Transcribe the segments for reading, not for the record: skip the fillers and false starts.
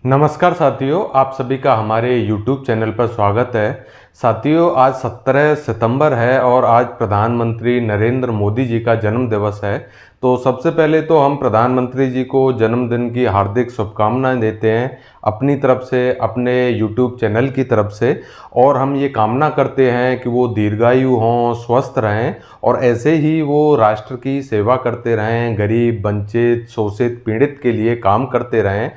नमस्कार साथियों, आप सभी का हमारे YouTube चैनल पर स्वागत है। साथियों, आज 17 सितंबर है और आज प्रधानमंत्री नरेंद्र मोदी जी का जन्म दिवस है। तो सबसे पहले तो हम प्रधानमंत्री जी को जन्मदिन की हार्दिक शुभकामनाएं देते हैं अपनी तरफ से, अपने YouTube चैनल की तरफ से। और हम ये कामना करते हैं कि वो दीर्घायु हों, स्वस्थ रहें और ऐसे ही वो राष्ट्र की सेवा करते रहें, गरीब, वंचित, शोषित, पीड़ित के लिए काम करते रहें।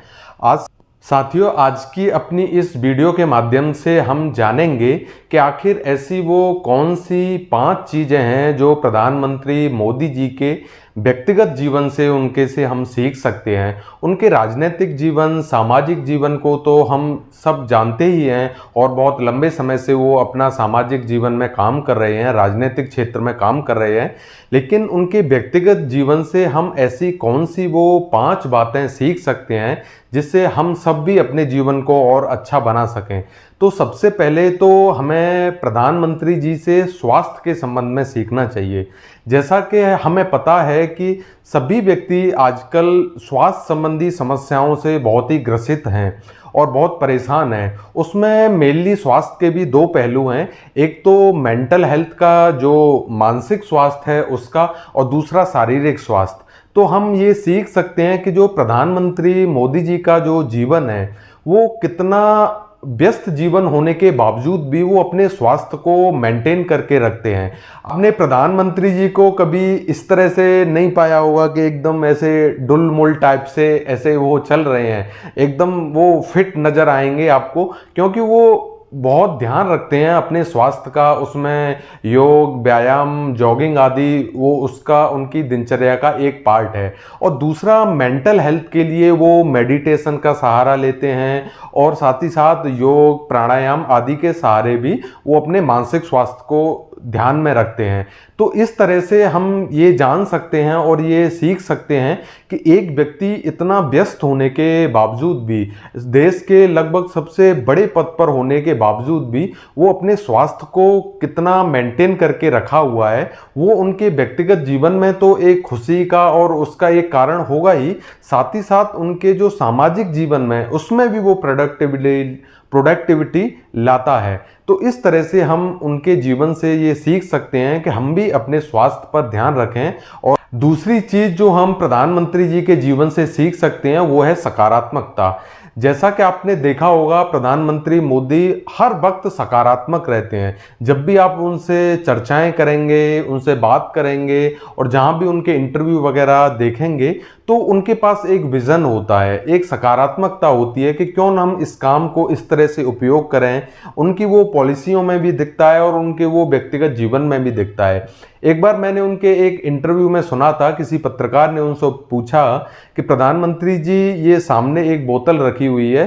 साथियों, आज की अपनी इस वीडियो के माध्यम से हम जानेंगे कि आखिर ऐसी वो कौन सी 5 चीज़ें हैं जो प्रधानमंत्री मोदी जी के व्यक्तिगत जीवन से उनके से हम सीख सकते हैं। उनके राजनीतिक जीवन, सामाजिक जीवन को तो हम सब जानते ही हैं और बहुत लंबे समय से वो अपना सामाजिक जीवन में काम कर रहे हैं, राजनीतिक क्षेत्र में काम कर रहे हैं। लेकिन उनके व्यक्तिगत जीवन से हम ऐसी कौन सी वो 5 बातें सीख सकते हैं जिससे हम सब भी अपने जीवन को और अच्छा बना सकें। तो सबसे पहले तो हमें प्रधानमंत्री जी से स्वास्थ्य के संबंध में सीखना चाहिए। जैसा कि हमें पता है कि सभी व्यक्ति आजकल स्वास्थ्य संबंधी समस्याओं से बहुत ही ग्रसित हैं और बहुत परेशान हैं। उसमें मेनली स्वास्थ्य के भी 2 पहलू हैं, एक तो मेंटल हेल्थ का जो मानसिक स्वास्थ्य है उसका, और दूसरा शारीरिक स्वास्थ्य। तो हम ये सीख सकते हैं कि जो प्रधानमंत्री मोदी जी का जो जीवन है वो कितना व्यस्त जीवन होने के बावजूद भी वो अपने स्वास्थ्य को मेंटेन करके रखते हैं। आपने प्रधानमंत्री जी को कभी इस तरह से नहीं पाया होगा कि एकदम ऐसे डुलमुल टाइप से ऐसे वो चल रहे हैं, एकदम वो फिट नज़र आएंगे आपको, क्योंकि वो बहुत ध्यान रखते हैं अपने स्वास्थ्य का। उसमें योग, व्यायाम, जॉगिंग आदि वो उसका उनकी दिनचर्या का एक पार्ट है। और दूसरा, मेंटल हेल्थ के लिए वो मेडिटेशन का सहारा लेते हैं और साथ ही साथ योग, प्राणायाम आदि के सहारे भी वो अपने मानसिक स्वास्थ्य को ध्यान में रखते हैं। तो इस तरह से हम ये जान सकते हैं और ये सीख सकते हैं कि एक व्यक्ति इतना व्यस्त होने के बावजूद भी, देश के लगभग सबसे बड़े पद पर होने के बावजूद भी वो अपने स्वास्थ्य को कितना मेंटेन करके रखा हुआ है। वो उनके व्यक्तिगत जीवन में तो एक खुशी का और उसका एक कारण होगा ही, साथ ही साथ उनके जो सामाजिक जीवन में उसमें भी वो प्रोडक्टिविटी लाता है। तो इस तरह से हम उनके जीवन से ये सीख सकते हैं कि हम भी अपने स्वास्थ्य पर ध्यान रखें। और दूसरी चीज जो हम प्रधानमंत्री जी के जीवन से सीख सकते हैं वो है सकारात्मकता। जैसा कि आपने देखा होगा, प्रधानमंत्री मोदी हर वक्त सकारात्मक रहते हैं। जब भी आप उनसे चर्चाएं करेंगे, उनसे बात करेंगे और जहां भी उनके इंटरव्यू वगैरह देखेंगे तो उनके पास एक विजन होता है, एक सकारात्मकता होती है कि क्यों ना हम इस काम को इस तरह से उपयोग करें। उनकी वो पॉलिसियों में भी दिखता है और उनके वो व्यक्तिगत जीवन में भी दिखता है। एक बार मैंने उनके एक इंटरव्यू में सुना था, किसी पत्रकार ने उनसे पूछा कि प्रधानमंत्री जी, ये सामने एक बोतल रखी हुई है,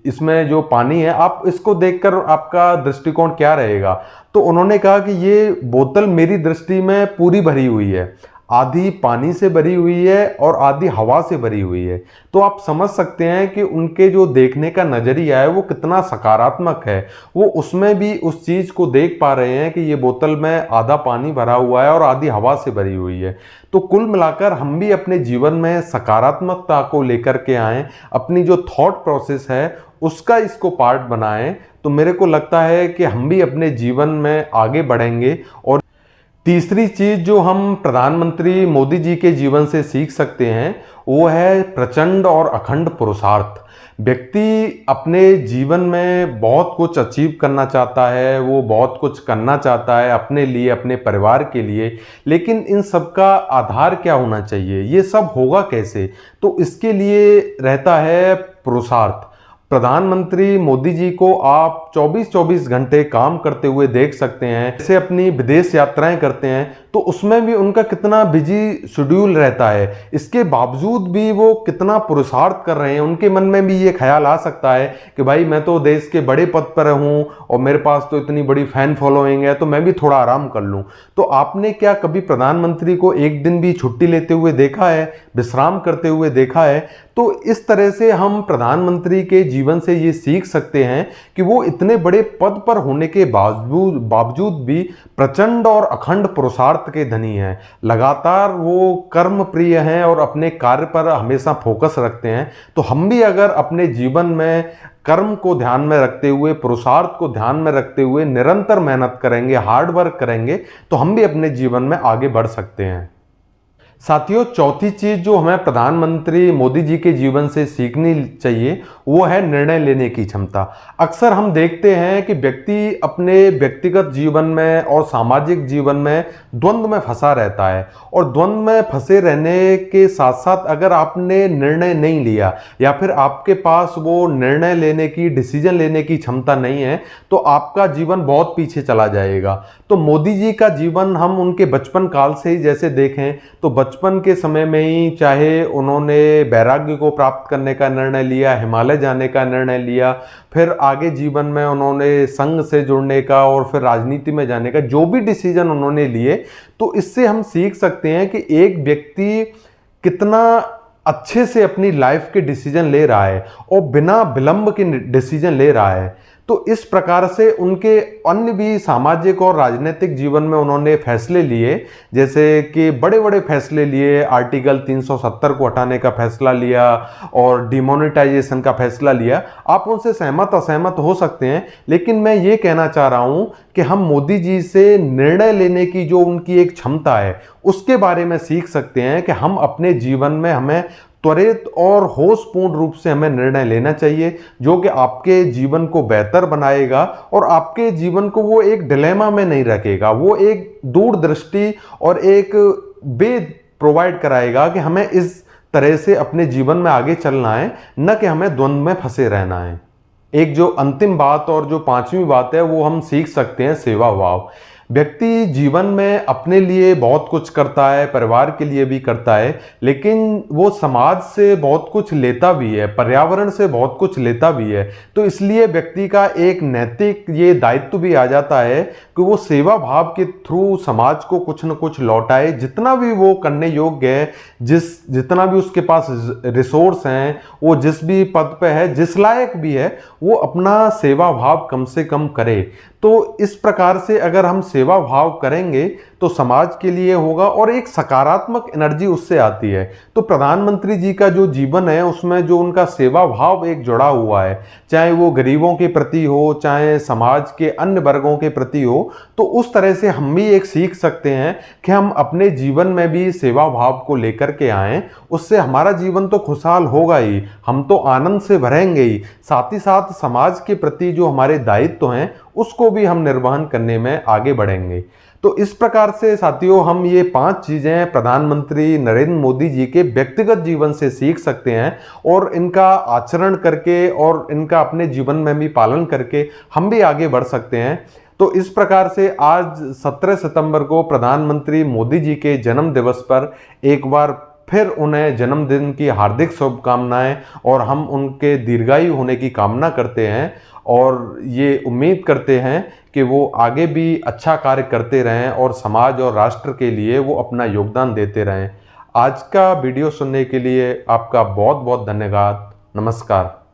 इसमें जो पानी है, आप इसको देखकर आपका दृष्टिकोण क्या रहेगा? तो उन्होंने कहा कि ये बोतल मेरी दृष्टि में पूरी भरी हुई है, आधी पानी से भरी हुई है और आधी हवा से भरी हुई है। तो आप समझ सकते हैं कि उनके जो देखने का नज़रिया है वो कितना सकारात्मक है। वो उसमें भी उस चीज़ को देख पा रहे हैं कि ये बोतल में आधा पानी भरा हुआ है और आधी हवा से भरी हुई है। तो कुल मिलाकर हम भी अपने जीवन में सकारात्मकता को लेकर के आएँ, अपनी जो थॉट प्रोसेस है उसका इसको पार्ट बनाएं। तो मेरे को लगता है कि हम भी अपने जीवन में आगे बढ़ेंगे। और तीसरी चीज जो हम प्रधानमंत्री मोदी जी के जीवन से सीख सकते हैं वो है प्रचंड और अखंड पुरुषार्थ। व्यक्ति अपने जीवन में बहुत कुछ अचीव करना चाहता है, वो बहुत कुछ करना चाहता है अपने लिए, अपने परिवार के लिए, लेकिन इन सब का आधार क्या होना चाहिए, ये सब होगा कैसे? तो इसके लिए रहता है पुरुषार्थ। प्रधानमंत्री मोदी जी को आप 24-24 घंटे काम करते हुए देख सकते हैं। जैसे अपनी विदेश यात्राएं करते हैं तो उसमें भी उनका कितना बिजी शेड्यूल रहता है, इसके बावजूद भी वो कितना पुरुषार्थ कर रहे हैं। उनके मन में भी ये ख्याल आ सकता है कि भाई, मैं तो देश के बड़े पद पर हूँ और मेरे पास तो इतनी बड़ी फैन फॉलोइंग है, तो मैं भी थोड़ा आराम कर लूँ। तो आपने क्या कभी प्रधानमंत्री को एक दिन भी छुट्टी लेते हुए देखा है, विश्राम करते हुए देखा है? तो इस तरह से हम प्रधानमंत्री के जीवन से ये सीख सकते हैं कि वो इतने बड़े पद पर होने के बावजूद भी प्रचंड और अखंड पुरुषार्थ के धनी हैं। लगातार वो कर्म प्रिय हैं और अपने कार्य पर हमेशा फोकस रखते हैं। तो हम भी अगर अपने जीवन में कर्म को ध्यान में रखते हुए, पुरुषार्थ को ध्यान में रखते हुए निरंतर मेहनत करेंगे, हार्ड वर्क करेंगे, तो हम भी अपने जीवन में आगे बढ़ सकते हैं। साथियों, चौथी चीज जो हमें प्रधानमंत्री मोदी जी के जीवन से सीखनी चाहिए वो है निर्णय लेने की क्षमता। अक्सर हम देखते हैं कि व्यक्ति अपने व्यक्तिगत जीवन में और सामाजिक जीवन में द्वंद्व में फंसा रहता है, और द्वंद्व में फंसे रहने के साथ साथ अगर आपने निर्णय नहीं लिया या फिर आपके पास वो निर्णय लेने की, डिसीजन लेने की क्षमता नहीं है, तो आपका जीवन बहुत पीछे चला जाएगा। तो मोदी जी का जीवन हम उनके बचपन काल से ही जैसे देखें तो बचपन के समय में ही चाहे उन्होंने वैराग्य को प्राप्त करने का निर्णय लिया, हिमालय जाने का निर्णय लिया, फिर आगे जीवन में उन्होंने संघ से जुड़ने का और फिर राजनीति में जाने का, जो भी डिसीजन उन्होंने लिए, तो इससे हम सीख सकते हैं कि एक व्यक्ति कितना अच्छे से अपनी लाइफ के डिसीजन ले रहा है और बिना विलंब के डिसीजन ले रहा है। तो इस प्रकार से उनके अन्य भी सामाजिक और राजनीतिक जीवन में उन्होंने फैसले लिए, जैसे कि बड़े बड़े फैसले लिए, आर्टिकल 370 को हटाने का फैसला लिया और डिमोनेटाइजेशन का फैसला लिया। आप उनसे सहमत असहमत हो सकते हैं, लेकिन मैं ये कहना चाह रहा हूँ कि हम मोदी जी से निर्णय लेने की जो उनकी एक क्षमता है उसके बारे में सीख सकते हैं कि हम अपने जीवन में हमें त्वरित और होशपूर्ण रूप से हमें निर्णय लेना चाहिए, जो कि आपके जीवन को बेहतर बनाएगा और आपके जीवन को वो एक डिलेमा में नहीं रखेगा। वो एक दूरदृष्टि और एक वे प्रोवाइड कराएगा कि हमें इस तरह से अपने जीवन में आगे चलना है, न कि हमें द्वंद्व में फंसे रहना है। एक जो अंतिम बात और जो पांचवी बात है वो हम सीख सकते हैं सेवा भाव। व्यक्ति जीवन में अपने लिए बहुत कुछ करता है, परिवार के लिए भी करता है, लेकिन वो समाज से बहुत कुछ लेता भी है, पर्यावरण से बहुत कुछ लेता भी है। तो इसलिए व्यक्ति का एक नैतिक ये दायित्व भी आ जाता है कि वो सेवा भाव के थ्रू समाज को कुछ न कुछ लौटाए। जितना भी वो करने योग्य है, जितना भी उसके पास रिसोर्स हैं, वो जिस भी पद पे है, जिस लायक भी है, वो अपना सेवा भाव कम से कम करे। तो इस प्रकार से अगर हम सेवा भाव करेंगे तो समाज के लिए होगा और एक सकारात्मक एनर्जी उससे आती है। तो प्रधानमंत्री जी का जो जीवन है उसमें जो उनका सेवा भाव एक जुड़ा हुआ है, चाहे वो गरीबों के प्रति हो, चाहे समाज के अन्य वर्गों के प्रति हो, तो उस तरह से हम भी एक सीख सकते हैं कि हम अपने जीवन में भी सेवा भाव को लेकर के आएँ। उससे हमारा जीवन तो खुशहाल होगा ही, हम तो आनंद से भरेंगे ही, साथ ही साथ समाज के प्रति जो हमारे दायित्व हैं उसको भी हम निर्वहन करने में आगे बढ़ेंगे। तो इस प्रकार से साथियों हम ये 5 चीजें प्रधानमंत्री नरेंद्र मोदी जी के व्यक्तिगत जीवन से सीख सकते हैं और इनका आचरण करके और इनका अपने जीवन में भी पालन करके हम भी आगे बढ़ सकते हैं। तो इस प्रकार से आज 17 सितंबर को प्रधानमंत्री मोदी जी के जन्म दिवस पर एक बार फिर उन्हें जन्मदिन की हार्दिक शुभकामनाएं और हम उनके दीर्घायु होने की कामना करते हैं और ये उम्मीद करते हैं कि वो आगे भी अच्छा कार्य करते रहें और समाज और राष्ट्र के लिए वो अपना योगदान देते रहें। आज का वीडियो सुनने के लिए आपका बहुत बहुत धन्यवाद। नमस्कार।